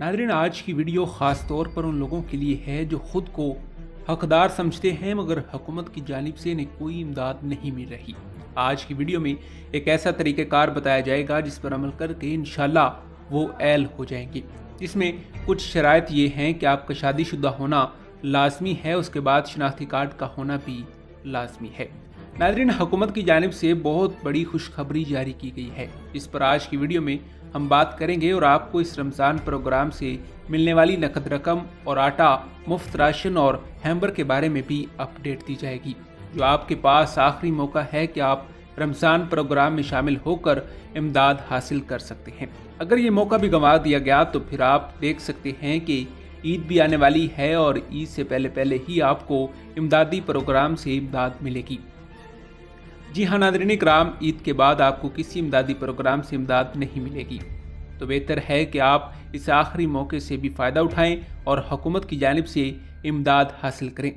नाज़रीन, आज की वीडियो ख़ास तौर पर उन लोगों के लिए है जो खुद को हकदार समझते हैं मगर हुकूमत की जानिब से इन्हें कोई इमदाद नहीं मिल रही। आज की वीडियो में एक ऐसा तरीक़ाकार बताया जाएगा जिस पर अमल करके इंशाल्लाह वो एल हो जाएंगे, जिसमें कुछ शराइत ये हैं कि आपका शादीशुदा होना लाजमी है, उसके बाद शनाख्ती कार्ड का होना भी लाजमी है। नाज़रीन, हुकूमत की जानिब से बहुत बड़ी खुशखबरी जारी की गई है, इस पर आज की वीडियो में हम बात करेंगे और आपको इस रमज़ान प्रोग्राम से मिलने वाली नकद रकम और आटा, मुफ्त राशन और हैम्बर के बारे में भी अपडेट दी जाएगी। जो आपके पास आखिरी मौका है कि आप रमज़ान प्रोग्राम में शामिल होकर इमदाद हासिल कर सकते हैं। अगर ये मौका भी गंवा दिया गया तो फिर आप देख सकते हैं कि ईद भी आने वाली है और ईद से पहले ही आपको इमदादी प्रोग्राम से इमदाद मिलेगी। जी हाँ नाज़रीन इकराम, ईद के बाद आपको किसी इमदादी प्रोग्राम से इमदाद नहीं मिलेगी, तो बेहतर है कि आप इस आखिरी मौके से भी फ़ायदा उठाएं और हुकूमत की जानिब से इमदाद हासिल करें।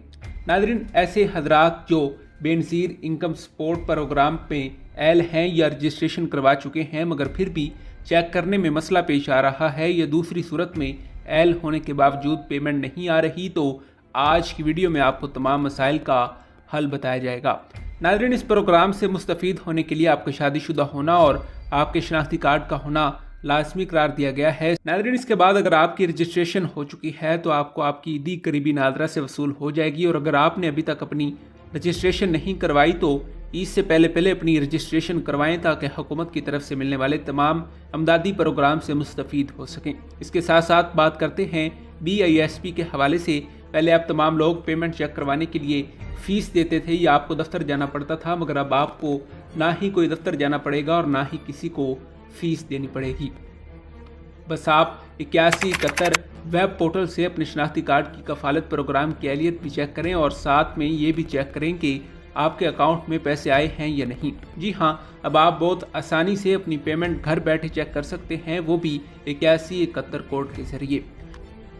नाज़रीन, ऐसे हजरात जो बेनज़ीर इनकम सपोर्ट प्रोग्राम में एल हैं या रजिस्ट्रेशन करवा चुके हैं मगर फिर भी चेक करने में मसला पेश आ रहा है या दूसरी सूरत में एल होने के बावजूद पेमेंट नहीं आ रही, तो आज की वीडियो में आपको तमाम मसाइल का हल बताया जाएगा। नाज़रीन, इस प्रोग्राम से मुस्तफ़ीद होने के लिए आपका शादीशुदा होना और आपके शनाख्ती कार्ड का होना लाजमी करार दिया गया है। नाज़रीन, इसके बाद अगर आपकी रजिस्ट्रेशन हो चुकी है तो आपको आपकी ईदी करीबी नादरा से वसूल हो जाएगी, और अगर आपने अभी तक अपनी रजिस्ट्रेशन नहीं करवाई तो ईद से पहले अपनी रजिस्ट्रेशन करवाएं ताकि हुकूमत की तरफ से मिलने वाले तमाम अमदादी प्रोग्राम से मुस्तफ़ीद हो सकें। इसके साथ साथ बात करते हैं BISP के हवाले से। पहले आप तमाम लोग पेमेंट चेक करवाने के लिए फ़ीस देते थे या आपको दफ्तर जाना पड़ता था, मगर अब आपको ना ही कोई दफ्तर जाना पड़ेगा और ना ही किसी को फ़ीस देनी पड़ेगी। बस आप 8171 वेब पोर्टल से अपने शनाख्ती कार्ड की कफालत प्रोग्राम की अहलियत भी चेक करें और साथ में ये भी चेक करें कि आपके अकाउंट में पैसे आए हैं या नहीं। जी हाँ, अब आप बहुत आसानी से अपनी पेमेंट घर बैठे चेक कर सकते हैं, वो भी 8171 कोड के ज़रिए।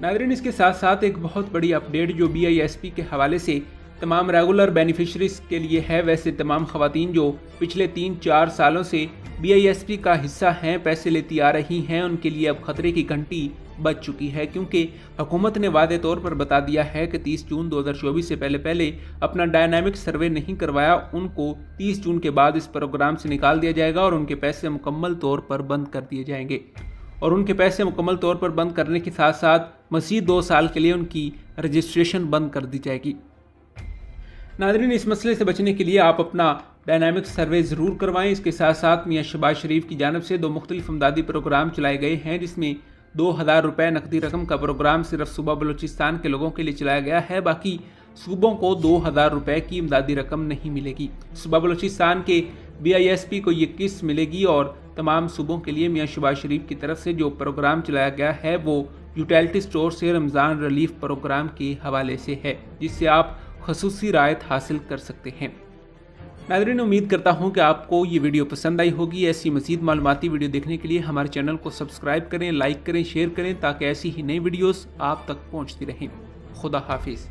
नाज़रीन, इसके साथ साथ एक बहुत बड़ी अपडेट जो BISP के हवाले से तमाम रेगुलर बेनिफिशरीज के लिए है। वैसे तमाम ख़वातीन जो पिछले 3-4 सालों से BISP का हिस्सा हैं, पैसे लेती आ रही हैं, उनके लिए अब खतरे की घंटी बज चुकी है, क्योंकि हुकूमत ने वादे तौर पर बता दिया है कि 30 जून 2024 से पहले अपना डायनामिक सर्वे नहीं करवाया उनको 30 जून के बाद इस प्रोग्राम से निकाल दिया जाएगा और उनके पैसे मुकम्मल तौर पर बंद कर दिए जाएंगे। और उनके पैसे मुकम्मल तौर पर बंद करने के साथ साथ मज़ीद 2 साल के लिए उनकी रजिस्ट्रेशन बंद कर दी जाएगी। नाज़रीन, इस मसले से बचने के लिए आप अपना डायनामिक सर्वे ज़रूर करवाएं। इसके साथ साथ मियाँ शहबाज शरीफ की जानिब से 2 मुख्तलिफ इमदादी प्रोग्राम चलाए गए हैं, जिसमें 2000 रुपये नकदी रकम का प्रोग्राम सिर्फ सूबा बलूचिस्तान के लोगों के लिए चलाया गया है। बाकी सूबों को 2000 रुपये की इमदादी रकम नहीं मिलेगी। सूबा बलूचिस्तान के BISP को ये किस्त मिलेगी और तमाम सूबों के लिए मियाँ शहबाज शरीफ की तरफ से जो प्रोग्राम चलाया गया है वो यूटिलिटी स्टोर से रमज़ान रिलीफ प्रोग्राम के हवाले से है, जिससे आप खसूसी रायत हासिल कर सकते हैं। नाज़रीन, उम्मीद करता हूँ कि आपको ये वीडियो पसंद आई होगी। ऐसी मज़ीद मालूमाती वीडियो देखने के लिए हमारे चैनल को सब्सक्राइब करें, लाइक करें, शेयर करें ताकि ऐसी ही नई वीडियोस आप तक पहुँचती रहें। खुदा हाफिज़।